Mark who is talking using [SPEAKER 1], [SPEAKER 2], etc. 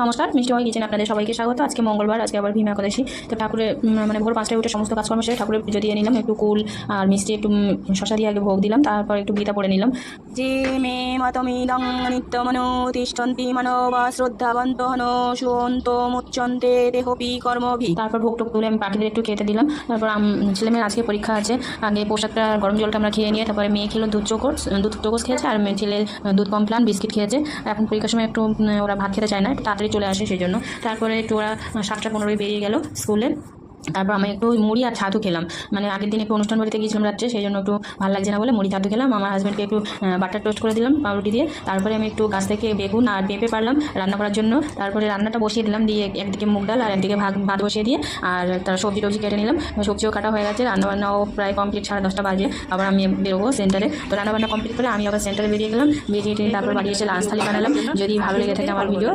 [SPEAKER 1] নমস্কার, মিষ্টি হয়ে কিচেনে আপনাদের সবাইকে স্বাগত। আজকে মঙ্গলবার, আজকে আবার ভীম একাদশী। তো ঠাকুরের মানে ভোর 5টায় উঠে সমস্ত কাজকর্ম সেরে ঠাকুরের পুজো দিয়ে নিলাম। একটু কুল আর মিষ্টি একটু শশা দিয়ে আগে ভোগ দিলাম, তারপর একটু গীতা পড়ে নিলাম। যে মে মতমিদং নিত্যমনো তিষ্ঠন্তি মানবা শ্রদ্ধাবন্ত হন সুয়ন্ত মুচ্চন্তে দেহপি কর্মভি। তারপর ভোগ টোক তুলে আমি পাখিদের একটু খেতে দিলাম। তারপর ছেলেমেয়ের আজকে পরীক্ষা আছে, আগে পোশাকটা গরম জলটা আমরা খেয়ে নিয়ে তারপরে মেয়ে খেলো দুধ চোকস খেয়েছে, আর ছেলে দুধ কমপ্লান বিস্কিট খেয়েছে। এখন পরীক্ষার সময় একটু ওরা ভাত খেতে চায় না, একটু তাড়াতাড়ি চলে আসে, সেই জন্য। তারপরে একটু ওরা 7টা 15 বেরিয়ে গেল স্কুলে। তারপর আমি একটু মুড়ি আর ছাতু খেলাম, মানে আগের দিন একটু অনুষ্ঠান বাড়িতে গিয়েছিলাম রাত্রে, সেই জন্য একটু ভালো লাগছে না বলে মুড়ি ছাতু খেলাম। আমার হাজব্যান্ডকে একটু বাটার টোস্ট করে দিলাম পাউরুটি দিয়ে। তারপরে আমি একটু গাছ থেকে বেগুন আর পেঁপে পারলাম রান্না করার জন্য। তারপরে রান্নাটা বসিয়ে দিলাম, দিয়ে একদিকে মুগ ডাল আর একদিকে ভাত বসিয়ে দিয়ে, আর তার সবজি টবজি কেটে নিলাম। সবজিও কাটা হয়ে গেছে, রান্নাবান্নাও প্রায় কমপ্লিট, 10:30 বাজে। আবার আমি বেরোবো সেন্টারে। তো রান্নাবান্না কমপ্লিট করে আমি আবার সেন্টারে বেরিয়ে গেলাম। বেরিয়ে তারপর বাড়ি এসে লাঞ্চ থালি বানালাম। যদি ভালো লেগে থাকে আমার ভিডিও